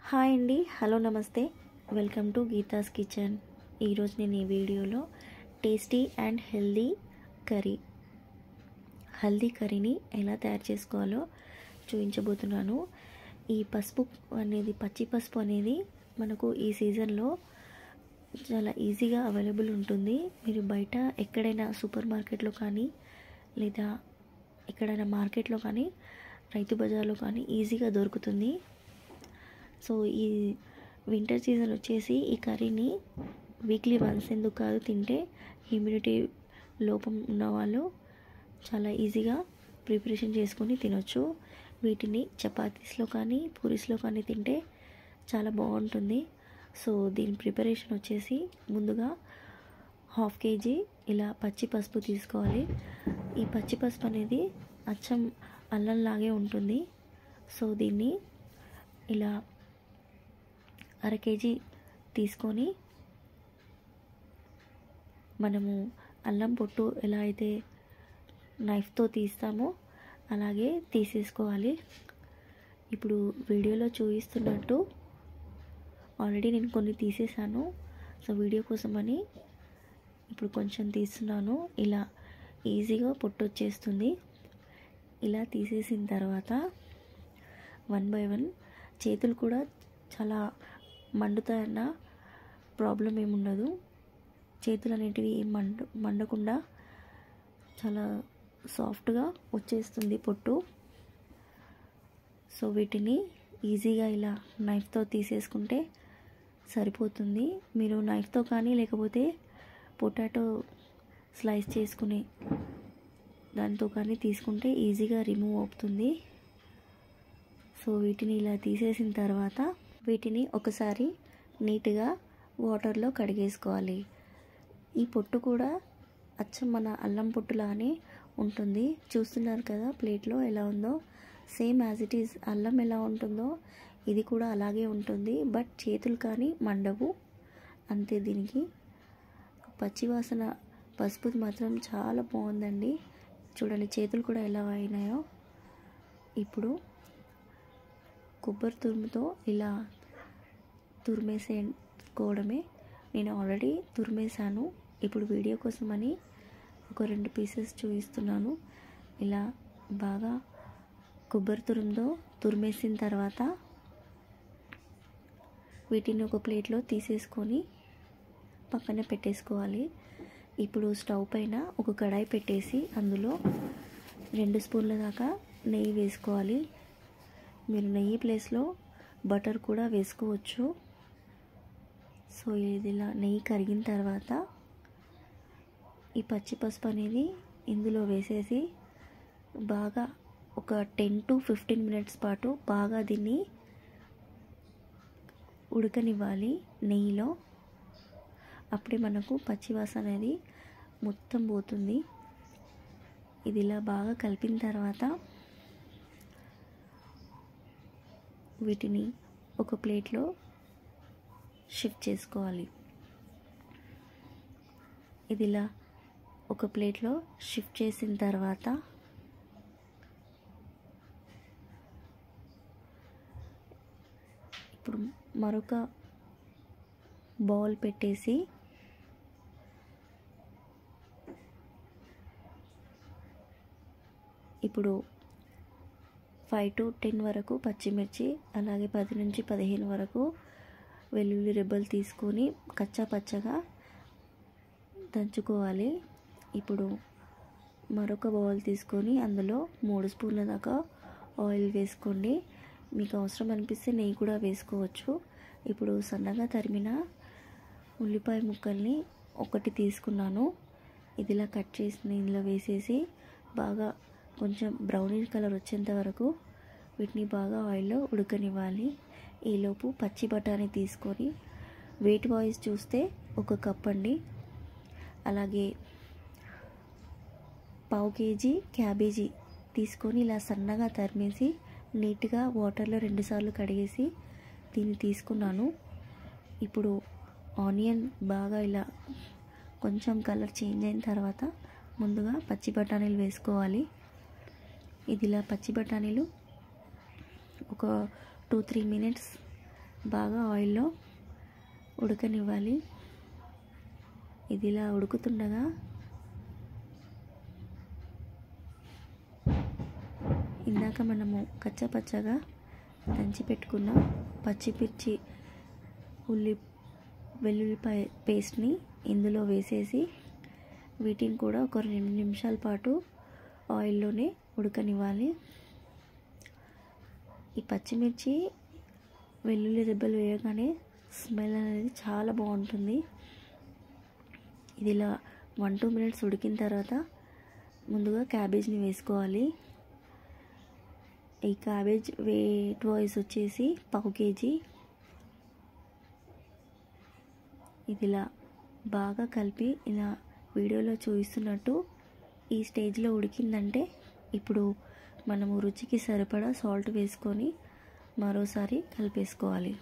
Hi అండి, hello నమస్తే, welcome to Geetha's kitchen. ఈరోజు నేను ఈ వీడియోలో టేస్టీ అండ్ హెల్దీ కర్రీని ఎలా తయారు చేసుకోవాలో చూపించబోతున్నాను. ఈ పచ్చి పసుపు అనేది మనకు ఈ సీజన్లో చాలా ఈజీగా అవైలబుల్ ఉంటుంది. మీరు బయట ఎక్కడైనా సూపర్ మార్కెట్లో కానీ లేదా ఎక్కడైనా మార్కెట్లో కానీ రైతు బజార్లో కానీ ఈజీగా దొరుకుతుంది. సో ఈ వింటర్ సీజన్ వచ్చేసి ఈ కర్రీని వీక్లీ వన్స్ ఎందుకు కాదు తింటే ఇమ్యూనిటీ లోపం ఉన్నవాళ్ళు చాలా ఈజీగా ప్రిపరేషన్ చేసుకొని తినొచ్చు. వీటిని చపాతీస్లో కానీ పూరీస్లో కానీ తింటే చాలా బాగుంటుంది. సో దీని ప్రిపరేషన్ వచ్చేసి ముందుగా 1/2 kg ఇలా పచ్చి పసుపు తీసుకోవాలి. ఈ పచ్చి పసుపు అనేది అచ్చం అల్లంలాగే ఉంటుంది. సో దీన్ని ఇలా 1/2 kg తీసుకొని మనము అల్లం పొట్టు ఎలా అయితే నైఫ్తో తీస్తామో అలాగే తీసేసుకోవాలి. ఇప్పుడు వీడియోలో చూపిస్తున్నట్టు ఆల్రెడీ నేను కొన్ని తీసేసాను. సో వీడియో కోసమని ఇప్పుడు కొంచెం తీస్తున్నాను. ఇలా ఈజీగా పొట్టు వచ్చేస్తుంది. ఇలా తీసేసిన తర్వాత 1 by 1 చేతులు కూడా చాలా మండుతాయన్న ప్రాబ్లం ఏముండదు. చేతులు అనేటివి మండకుండా చాలా సాఫ్ట్గా వచ్చేస్తుంది పొట్టు. సో వీటిని ఈజీగా ఇలా నైఫ్తో తీసేసుకుంటే సరిపోతుంది. మీరు నైఫ్తో కానీ లేకపోతే పొటాటో స్లైస్ చేసుకునే దాంతో కానీ తీసుకుంటే ఈజీగా రిమూవ్ అవుతుంది. సో వీటిని ఇలా తీసేసిన తర్వాత వీటిని ఒకసారి నీట్గా వాటర్లో కడిగేసుకోవాలి. ఈ పొట్టు కూడా అచ్చం మన అల్లం పొట్టులానే ఉంటుంది. చూస్తున్నారు కదా ప్లేట్లో ఎలా ఉందో, సేమ్ యాజ్ ఇట్ ఈజ్ అల్లం ఎలా ఉంటుందో ఇది కూడా అలాగే ఉంటుంది. బట్ చేతులు కానీ మండవు అంతే. దీనికి పచ్చివాసన పసుపుది మాత్రం చాలా బాగుందండి. చూడండి చేతులు కూడా ఎలా అయినాయో. ఇప్పుడు కొబ్బరి తురుముతో ఇలా తురిమేసుకోవడమే. నేను ఆల్రెడీ తురిమేశాను. ఇప్పుడు వీడియో కోసమని ఒక 2 పీసెస్ చూపిస్తున్నాను. ఇలా బాగా కొబ్బరి తురుముతో తురిమేసిన తర్వాత వీటిని ఒక ప్లేట్లో తీసేసుకొని పక్కన పెట్టేసుకోవాలి. ఇప్పుడు స్టవ్ పైన ఒక కడాయి పెట్టేసి అందులో 2 స్పూన్ల దాకా నెయ్యి వేసుకోవాలి. మీరు నెయ్యి ప్లేస్లో బటర్ కూడా వేసుకోవచ్చు. సో ఇది ఇలా నెయ్యి కరిగిన తర్వాత ఈ పచ్చి పసుపు అనేది ఇందులో వేసేసి బాగా ఒక 10 to 15 minutes పాటు బాగా దీన్ని ఉడకనివ్వాలి నెయ్యిలో. అప్పుడే మనకు పచ్చివాసన అనేది మొత్తం పోతుంది. ఇది ఇలా బాగా కలిపిన తర్వాత వీటిని ఒక ప్లేట్లో షిఫ్ట్ చేసుకోవాలి. ఇది ఇలా ఒక ప్లేట్లో షిఫ్ట్ చేసిన తర్వాత ఇప్పుడు మరొక బౌల్ పెట్టేసి ఇప్పుడు 5 to 10 వరకు పచ్చిమిర్చి, అలాగే 10 నుంచి 15 వరకు వెల్లుల్లి రెబ్బలు తీసుకొని కచ్చా పచ్చగా దంచుకోవాలి. ఇప్పుడు మరొక బౌల్ తీసుకొని అందులో 3 స్పూన్ల దాకా ఆయిల్ వేసుకోండి. మీకు అవసరం అనిపిస్తే నెయ్యి కూడా వేసుకోవచ్చు. ఇప్పుడు సన్నగా తరిమిన ఉల్లిపాయ ముక్కల్ని ఒకటి తీసుకున్నాను. ఇదిలా కట్ చేసి ఇందులో వేసేసి బాగా కొంచెం బ్రౌనిష్ కలర్ వచ్చేంత వరకు వీటిని బాగా ఆయిల్లో ఉడకనివ్వాలి. ఈలోపు పచ్చి బఠానీ తీసుకొని వెయిట్ వైజ్ చూస్తే 1 కప్ అండి. అలాగే 1/2 kg క్యాబేజీ తీసుకొని ఇలా సన్నగా తరిమేసి నీట్గా వాటర్లో 2 సార్లు కడిగేసి దీన్ని తీసుకున్నాను. ఇప్పుడు ఆనియన్ బాగా ఇలా కొంచెం కలర్ చేంజ్ అయిన తర్వాత ముందుగా పచ్చి బఠానీలు వేసుకోవాలి. ఇది ఇలా పచ్చి బఠానీలు ఒక 2-3 minutes బాగా ఆయిల్లో ఉడకనివ్వాలి. ఇది ఇలా ఉడుకుతుండగా ఇందాక మనము కచ్చాపచ్చాగా దంచి పెట్టుకున్న పచ్చిమిర్చి వెల్లుల్లిపాయ పేస్ట్ని ఇందులో వేసేసి వీటిని కూడా ఒక 2 నిమిషాల పాటు ఆయిల్లోనే ఉడకనివ్వాలి. ఈ పచ్చిమిర్చి వెల్లుల్లి రెబ్బలు వేయగానే స్మెల్ అనేది చాలా బాగుంటుంది. ఇది ఇలా 1-2 మినిట్స్ ఉడికిన తర్వాత ముందుగా క్యాబేజ్ని వేసుకోవాలి. ఈ క్యాబేజ్ వెయిట్ వైస్ వచ్చేసి 1/2 కేజీ. ఇది ఇలా బాగా కలిపి ఇలా వీడియోలో చూపిస్తున్నట్టు ఈ స్టేజ్లో ఉడికిందంటే ఇప్పుడు మనము రుచికి సరిపడా సాల్ట్ వేసుకొని మరోసారి కలిపేసుకోవాలి.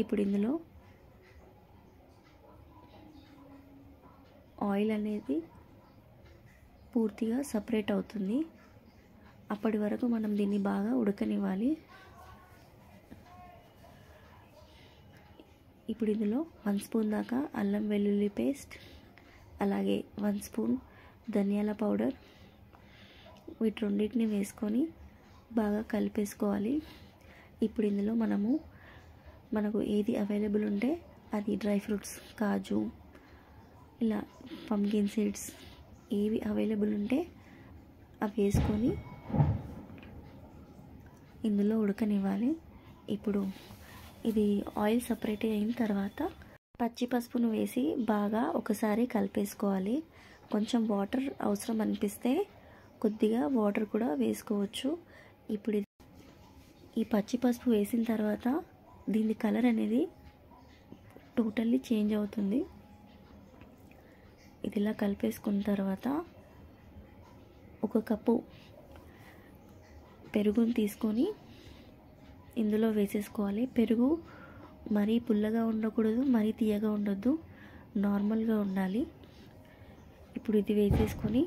ఇప్పుడు ఇందులో ఆయిల్ అనేది పూర్తిగా సపరేట్ అవుతుంది. అప్పటి వరకు మనం దీన్ని బాగా ఉడకనివ్వాలి. ఇప్పుడు ఇందులో 1 స్పూన్ దాకా అల్లం వెల్లుల్లి పేస్ట్, అలాగే 1 స్పూన్ ధనియాల పౌడర్, వీటి రెండింటిని వేసుకొని బాగా కలిపేసుకోవాలి. ఇప్పుడు ఇందులో మనకు ఏది అవైలబుల్ ఉంటే అది డ్రై ఫ్రూట్స్, కాజు, ఇలా పంకిన్ సీడ్స్ ఏవి అవైలబుల్ ఉంటే అవి వేసుకొని ఇందులో ఉడకనివ్వాలి. ఇప్పుడు ఇది ఆయిల్ సపరేట్ అయిన తర్వాత పచ్చి పసుపును వేసి బాగా ఒకసారి కలిపేసుకోవాలి. కొంచెం వాటర్ అవసరం అనిపిస్తే కొద్దిగా వాటర్ కూడా వేసుకోవచ్చు. ఇప్పుడు ఈ పచ్చి పసుపు వేసిన తర్వాత దీని కలర్ అనేది టోటల్లీ చేంజ్ అవుతుంది. ఇది ఇలా కలిపేసుకున్న తర్వాత 1 కప్పు పెరుగుని తీసుకొని ఇందులో వేసేసుకోవాలి. పెరుగు మరీ పుల్లగా ఉండకూడదు, మరీ తీయగా ఉండొద్దు, నార్మల్గా ఉండాలి. ఇప్పుడు ఇది వేసేసుకొని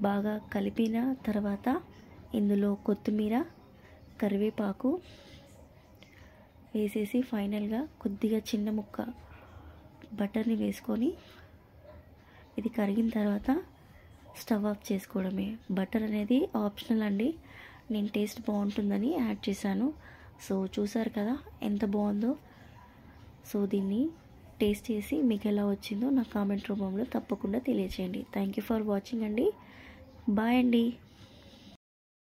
బాగా కలిపిన తర్వాత ఇందులో కొత్తిమీర, కరివేపాకు వేసేసి ఫైనల్గా కొద్దిగా చిన్న ముక్క బటర్ని వేసుకొని ఇది కరిగిన తర్వాత స్టవ్ ఆఫ్ చేసుకోవడమే. బటర్ అనేది ఆప్షనల్ అండి, నేను టేస్ట్ బాగుంటుందని యాడ్ చేశాను. సో చూసారు కదా ఎంత బాగుందో. సో దీన్ని టేస్ట్ చేసి మీకు ఎలా వచ్చిందో నా కామెంట్ రూపంలో తప్పకుండా తెలియచేయండి. థ్యాంక్ యూ ఫర్ వాచింగ్ అండి. బాయ్ అండి.